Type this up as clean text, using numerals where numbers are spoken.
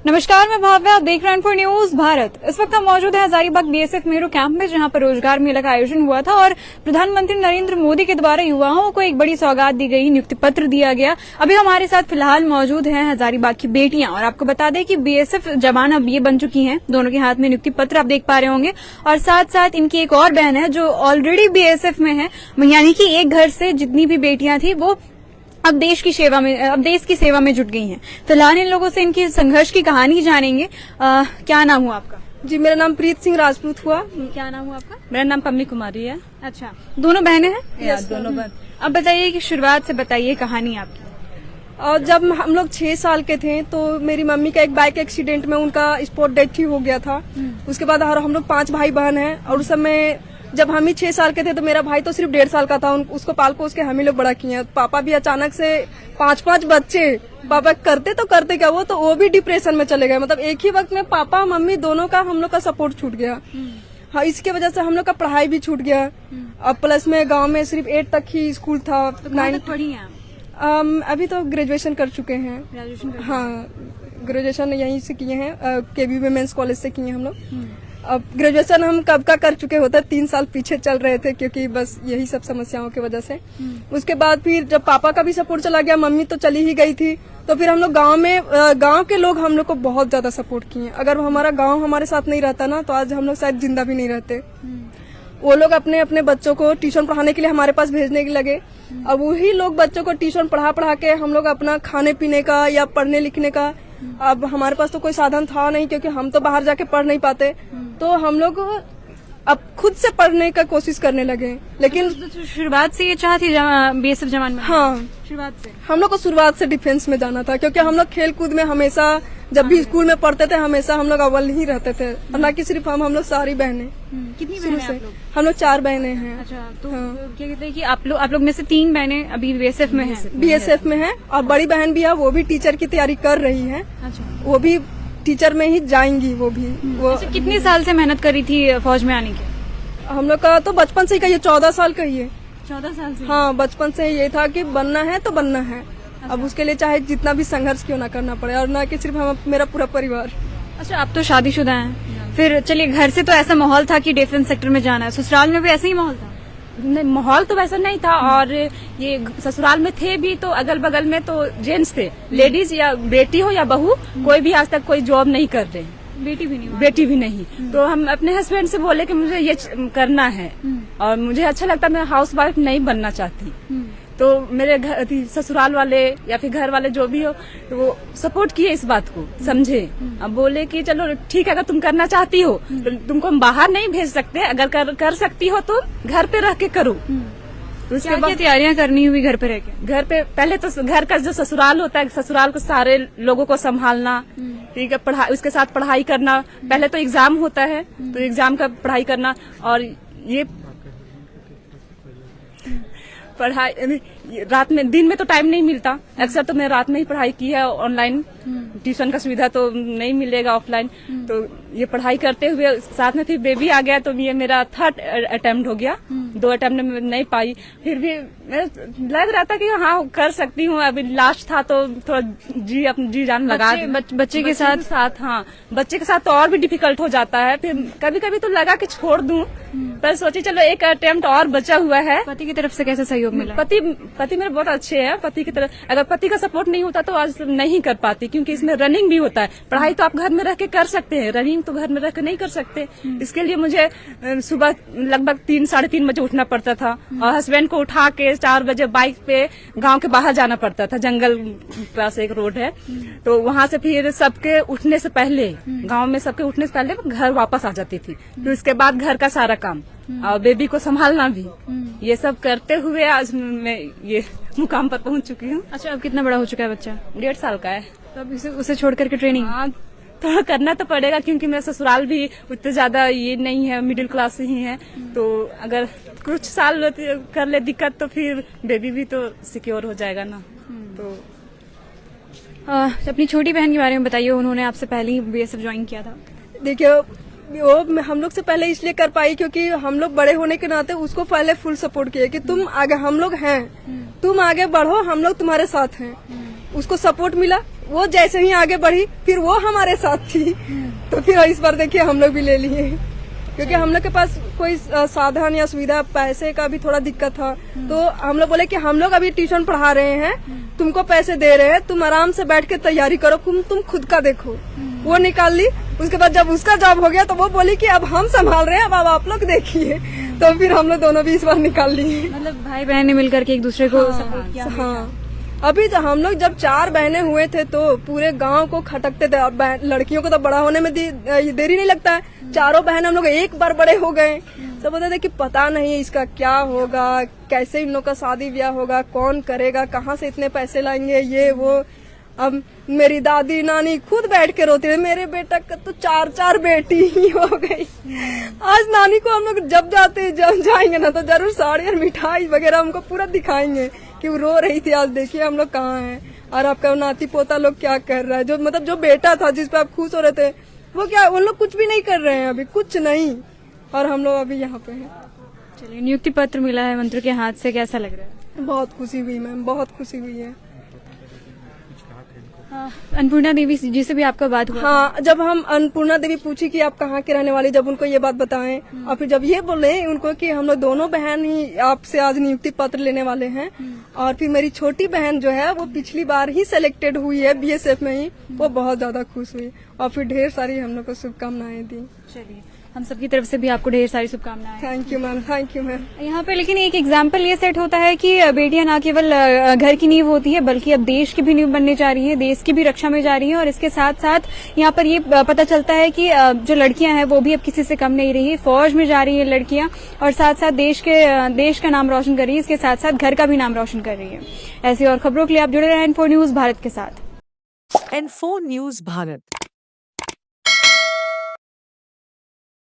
नमस्कार, मैं भाव्या, आप देख रहे हैं न्यूज भारत। इस वक्त हम मौजूद हैं हजारीबाग बीएसएफ मेरू कैंप में, जहां पर रोजगार मेला का आयोजन हुआ था और प्रधानमंत्री नरेंद्र मोदी के द्वारा युवाओं को एक बड़ी सौगात दी गई, नियुक्ति पत्र दिया गया। अभी हमारे साथ फिलहाल मौजूद हैं हजारीबाग की बेटियां, और आपको बता दें कि बीएसएफ जवान अब ये बन चुकी हैं। दोनों के हाथ में नियुक्ति पत्र आप देख पा रहे होंगे, और साथ साथ इनकी एक और बहन है जो ऑलरेडी बीएसएफ में है। यानी कि एक घर से जितनी भी बेटियां थी वो अब देश की सेवा में जुट गई हैं। फिलहाल इन लोगों से इनकी संघर्ष की कहानी जानेंगे। क्या नाम हुआ आपका? जी, मेरा नाम प्रीत सिंह राजपूत हुआ। क्या नाम हुआ आपका? मेरा नाम पम्मी कुमारी है। अच्छा, दोनों बहनें हैं? दोनों बहन। अब बताइए कि शुरुआत से बताइए कहानी आपकी। और जब हम लोग 6 साल के थे तो मेरी मम्मी का एक बाइक एक्सीडेंट में उनका स्पॉट डेथ ही हो गया था। उसके बाद हम लोग 5 भाई बहन हैं, और उस समय जब हम ही 6 साल के थे तो मेरा भाई तो सिर्फ 1.5 साल का था। उसको पाल पोस के हम ही लोग बड़ा किए। पापा भी अचानक से 5 बच्चे पापा करते क्या, वो भी डिप्रेशन में चले गए। मतलब एक ही वक्त में पापा मम्मी दोनों का हम लोग का सपोर्ट छूट गया। हाँ, इसके वजह से हम लोग का पढ़ाई भी छूट गया। अब प्लस में गांव में सिर्फ 8 तक ही स्कूल था। 9 पढ़ी हैं आप? अभी तो ग्रेजुएशन कर चुके हैं। हाँ, ग्रेजुएशन यहीं से किए हैं, केबी वुमेन्स कॉलेज से किए हैं हम लोग। अब ग्रेजुएशन हम कब का कर चुके होते, 3 साल पीछे चल रहे थे, क्योंकि बस यही सब समस्याओं की वजह से। उसके बाद फिर जब पापा का भी सपोर्ट चला गया, मम्मी तो चली ही गई थी, तो फिर हम लोग गांव के लोग हम लोग को बहुत ज्यादा सपोर्ट किए। अगर हमारा गांव हमारे साथ नहीं रहता ना, तो आज हम लोग शायद जिंदा भी नहीं रहते। वो लोग अपने अपने बच्चों को ट्यूशन पढ़ाने के लिए हमारे पास भेजने के लगे। अब वही लोग बच्चों को ट्यूशन पढ़ा के हम लोग अपना खाने पीने का या पढ़ने लिखने का, अब हमारे पास तो कोई साधन था नहीं, क्योंकि हम तो बाहर जाके पढ़ नहीं पाते। तो हम लोग अब खुद से पढ़ने का कोशिश करने लगे। लेकिन शुरुआत से ये चाह थी बीएसएफ जवान में? हाँ, शुरुआत से हम लोग को शुरुआत से डिफेंस में जाना था, क्योंकि हम लोग खेल कूद में हमेशा, जब भी स्कूल में पढ़ते थे, हमेशा हम लोग अव्वल ही रहते थे। और न कि सिर्फ हम लोग सारी बहनें। कितनी बहनें आप लोग? हम लोग 4 बहनें हैं। अच्छा, तो क्या कहते हैं कि आप लोग में से 3 बहनें अभी बीएसएफ में हैं? बीएसएफ में है, और बड़ी बहन भी है, वो भी टीचर की तैयारी कर रही है। अच्छा, वो भी टीचर में ही जाएंगी। वो भी वो अच्छा, कितने साल से मेहनत करी थी फौज में आने की? हम लोग का तो बचपन से ही कहिए 14 साल का ही है। 14 साल से? हाँ, बचपन से ये था कि बनना है तो बनना है। अच्छा। अब उसके लिए चाहे जितना भी संघर्ष क्यों ना करना पड़े, और ना कि सिर्फ मेरा पूरा परिवार। अच्छा, आप तो शादीशुदा हैं। फिर चलिए, घर से तो ऐसा माहौल था कि डिफेंस सेक्टर में जाना है, ससुराल में भी ऐसा ही माहौल था? नहीं, माहौल तो वैसा नहीं था। और ये ससुराल में थे भी तो अगल बगल में तो जेंट्स थे, लेडीज या बेटी हो या बहू, कोई भी आज तक कोई जॉब नहीं कर रहे। बेटी भी नहीं? तो हम अपने हस्बैंड से बोले कि मुझे ये करना है, और मुझे अच्छा लगता, मैं हाउस वाइफ नहीं बनना चाहती। तो मेरे घर ससुराल वाले या फिर घर वाले जो भी हो, तो वो सपोर्ट किए, इस बात को समझे। अब बोले कि चलो ठीक है, अगर तुम करना चाहती हो तो तुमको हम बाहर नहीं भेज सकते, अगर कर सकती हो तो घर पे रह के करो। तो उसके बाद तैयारियां करनी हुई घर पे रह के? घर पे पहले तो घर का जो ससुराल होता है, ससुराल को सारे लोगों को संभालना, ठीक है, पढ़ाई, उसके साथ पढ़ाई करना। पहले तो एग्जाम होता है, तो एग्जाम का पढ़ाई करना, और ये पढ़ाई रात में, दिन में तो टाइम नहीं मिलता। अक्सर तो मैं रात में ही पढ़ाई की है, ऑनलाइन ट्यूशन का सुविधा तो नहीं मिलेगा ऑफलाइन। तो ये पढ़ाई करते हुए साथ में फिर बेबी आ गया, तो ये मेरा 3rd अटेम्प्ट हो गया। 2 अटेम्प्ट में नहीं पाई, फिर भी लग रहा था कि हाँ कर सकती हूँ। अभी लास्ट था तो थोड़ा जी जान लगा। बच्चे के साथ? हाँ, बच्चे के साथ तो और भी डिफिकल्ट हो जाता है। फिर कभी कभी तो लगा कि छोड़ दूं, पर सोची चलो एक अटेम्प्ट और बचा हुआ है। पति की तरफ से कैसे सहयोग मिला? पति मेरे बहुत अच्छे हैं। पति की तरफ, अगर पति का सपोर्ट नहीं होता तो आज नहीं कर पाती, क्योंकि इसमें रनिंग भी होता है। पढ़ाई तो आप घर में रह के कर सकते हैं, रनिंग तो घर में रह के नहीं कर सकते। इसके लिए मुझे सुबह लगभग 3 साढ़े 3 बजे उठना पड़ता था, और हस्बैंड को उठा के 4 बजे बाइक पे गांव के बाहर जाना पड़ता था। जंगल पास एक रोड है, तो वहां से फिर सबके उठने से पहले, गांव में सबके उठने से पहले घर वापस आ जाती थी। फिर उसके बाद घर का सारा काम और बेबी को संभालना भी, ये सब करते हुए आज मैं ये मुकाम पर पहुंच चुकी हूँ। अच्छा, अब कितना बड़ा हो चुका है बच्चा? 1.5 साल का है। तो अब उसे छोड़ करके ट्रेनिंग? हाँ, थोड़ा करना तो पड़ेगा, क्योंकि मेरा ससुराल भी उतने ज्यादा ये नहीं है, मिडिल क्लास ही है। तो अगर कुछ साल कर ले दिक्कत, तो फिर बेबी भी तो सिक्योर हो जाएगा ना। तो अपनी छोटी बहन के बारे में बताइए, उन्होंने आपसे पहले ही बीएसएफ ज्वाइन किया था? देखिए, वो हम लोग से पहले इसलिए कर पाई क्योंकि हम लोग बड़े होने के नाते उसको पहले फुल सपोर्ट किए कि तुम आगे, हम लोग हैं, तुम आगे बढ़ो, हम लोग तुम्हारे साथ हैं। उसको सपोर्ट मिला, वो जैसे ही आगे बढ़ी फिर वो हमारे साथ थी, तो फिर इस बार देखिए हम लोग भी ले लिए, क्योंकि हम लोग के पास कोई साधन या सुविधा, पैसे का भी थोड़ा दिक्कत था। तो हम लोग बोले कि हम लोग अभी ट्यूशन पढ़ा रहे हैं, तुमको पैसे दे रहे हैं, तुम आराम से बैठ के तैयारी करो, तुम खुद का देखो। वो निकाल ली। उसके बाद जब उसका जॉब हो गया तो वो बोली कि अब हम संभाल रहे हैं, अब आप लोग देखिए। तो फिर हम लोग दोनों भी इस बार निकाल लिए। मतलब भाई बहन ने मिलकर के एक दूसरे को सपोर्ट किया। हाँ, अभी तो हम लोग जब 4 बहनें हुए थे तो पूरे गांव को खटकते थे। अब लड़कियों को तो बड़ा होने में देरी नहीं लगता है। 4 बहन हम लोग एक बार बड़े हो गए। सब बोलते थे कि पता नहीं इसका क्या होगा, कैसे इन लोग का शादी ब्याह होगा, कौन करेगा, कहाँ से इतने पैसे लाएंगे, ये वो। अब मेरी दादी नानी खुद बैठ के रोती है, मेरे बेटा का तो 4 बेटी ही हो गई। आज नानी को हम लोग जब जाएंगे ना तो जरूर साड़ी और मिठाई वगैरह हमको पूरा दिखाएंगे कि वो रो रही थी, आज देखिए हम लोग कहाँ हैं और आपका नाती पोता लोग क्या कर रहा है। जो मतलब जो बेटा था जिस पे आप खुश हो रहे थे, वो क्या उन लोग कुछ भी नहीं कर रहे हैं, अभी कुछ नहीं, और हम लोग अभी यहाँ पे हैं। चलिए, नियुक्ति पत्र मिला है मंत्री के हाथ से, कैसा लग रहा है? बहुत खुशी हुई मैम, बहुत खुशी हुई है। अन्नपूर्णा देवी जी से भी आपका बात हुआ? हाँ, जब हम अन्नपूर्णा देवी पूछी कि आप कहाँ के रहने वाली, जब उनको ये बात बताएं और फिर जब ये बोले उनको कि हम लोग दोनों बहन ही आपसे आज नियुक्ति पत्र लेने वाले हैं, और फिर मेरी छोटी बहन जो है वो पिछली बार ही सिलेक्टेड हुई है बीएसएफ में ही, वो बहुत ज्यादा खुश हुई और फिर ढेर सारी हम लोग को शुभकामनाएं दी। चलिए, हम सबकी तरफ से भी आपको ढेर सारी शुभकामनाएं। Thank you ma'am, thank you ma'am. यहाँ पे लेकिन एक एग्जाम्पल ये सेट होता है कि बेटियां न केवल घर की नींव होती है, बल्कि अब देश की भी नींव बनने जा रही है, देश की भी रक्षा में जा रही है। और इसके साथ साथ यहाँ पर ये पता चलता है कि जो लड़कियां हैं वो भी अब किसी से कम नहीं रही, फौज में जा रही है लड़कियां, और साथ साथ देश का नाम रोशन कर रही है, इसके साथ साथ घर का भी नाम रोशन कर रही है। ऐसी और खबरों के लिए आप जुड़े रहें N4 न्यूज भारत के साथ। N4 news Bharat.